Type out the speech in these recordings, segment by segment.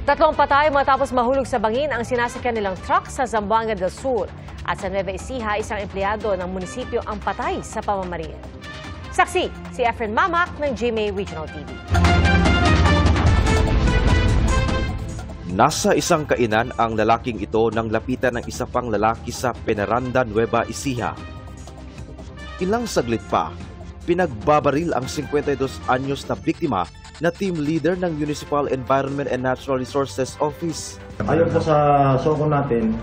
Tatlong patay matapos mahulog sa bangin ang sinasakyan nilang truck sa Zamboanga del Sur. At sa Nueva Ecija, isang empleyado ng munisipyo ang patay sa pamamaril. Saksi, si Efren Mamak ng GMA Regional TV. Nasa isang kainan ang lalaking ito nang lapitan ng isa pang lalaki sa Penaranda, Nueva Ecija. Ilang saglit pa, pinagbabaril ang 52 anyos na biktima na team leader ng Municipal Environment and Natural Resources Office. Ayon po sa soko natin,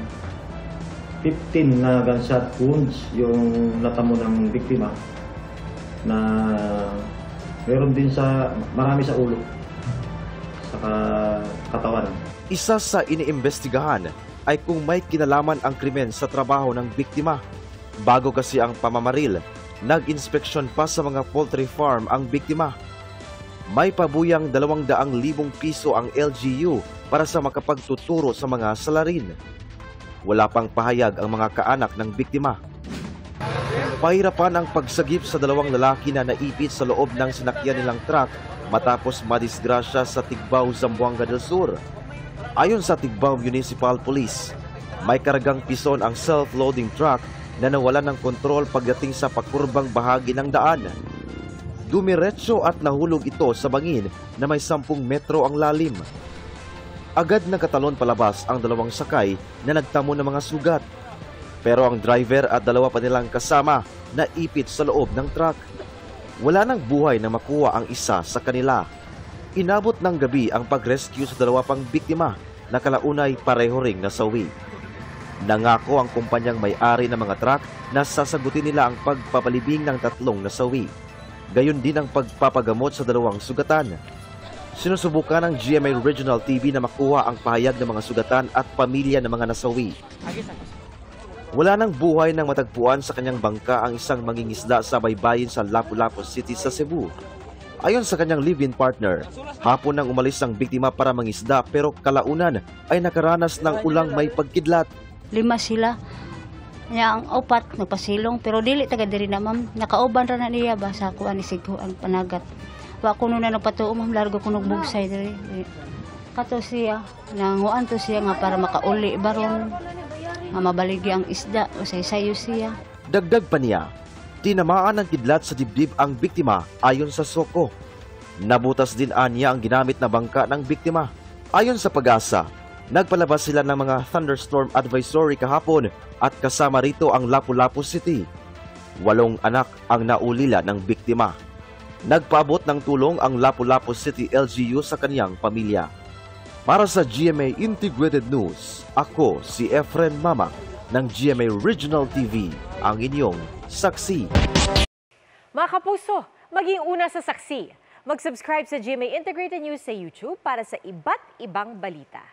15 na gunshot wounds yung natamo ng biktima na meron din marami sa ulo, sa katawan. Isa sa iniimbestigahan ay kung may kinalaman ang krimen sa trabaho ng biktima. Bago kasi ang pamamaril, nag-inspeksyon pa sa mga poultry farm ang biktima. May pabuyang 200,000 piso ang LGU para sa makapagtuturo sa mga salarin. Wala pang pahayag ang mga kaanak ng biktima. Pahirapan ang pagsagip sa dalawang lalaki na naipit sa loob ng sinakyan nilang truck matapos madisgrasya sa Tigbao, Zamboanga del Sur. Ayon sa Tigbao Municipal Police, may karagang pison ang self-loading truck na nawalan ng kontrol pagdating sa pakurbang bahagi ng daan. Dumiretso at nahulog ito sa bangin na may 10 metro ang lalim. Agad nakatalon palabas ang dalawang sakay na nagtamo ng mga sugat. Pero ang driver at dalawa pa nilang kasama naipit sa loob ng truck. Wala nang buhay na makuha ang isa sa kanila. Inabot ng gabi ang pag-rescue sa dalawa pang biktima na kalaunay pareho ring nasawi. Nangako ang kumpanyang may-ari ng mga truck na sasagutin nila ang pagpapalibing ng tatlong nasawi. Gayon din ang pagpapagamot sa dalawang sugatan. Sinusubukan ng GMA Regional TV na makuha ang pahayag ng mga sugatan at pamilya ng mga nasawi. Wala nang buhay nang matagpuan sa kanyang bangka ang isang mangingisda sa baybayin sa Lapu-Lapu City sa Cebu. Ayon sa kanyang live-in partner, hapon nang umalis ang biktima para mangisda pero kalaunan ay nakaranas ng ulang may pagkidlat. 5 sila. Nya ang 4 nagpasilong pero dili taga diri na ma'am. Nakauban ra na niya ba sa kuan ni Sigho ang panagat. Wa kuno na nagpatuo ma'am, largo kuno bugsay diri. Kato siya nanguan to siya nga para makauli baron nga mabaligi ang isda o sayo siya. Dagdag pa niya, tinamaan ng kidlat sa dibdib ang biktima ayon sa soko. Nabutas din anya ang ginamit na bangka ng biktima. Ayon sa Pag-asa, nagpalabas sila ng mga thunderstorm advisory kahapon at kasama rito ang Lapu-Lapu City. 8 anak ang naulila ng biktima. Nagpaabot ng tulong ang Lapu-Lapu City LGU sa kaniyang pamilya. Para sa GMA Integrated News, ako si Efren Mamak ng GMA Regional TV, ang inyong saksi. Mga kapuso, maging una sa saksi. Mag-subscribe sa GMA Integrated News sa YouTube para sa iba't ibang balita.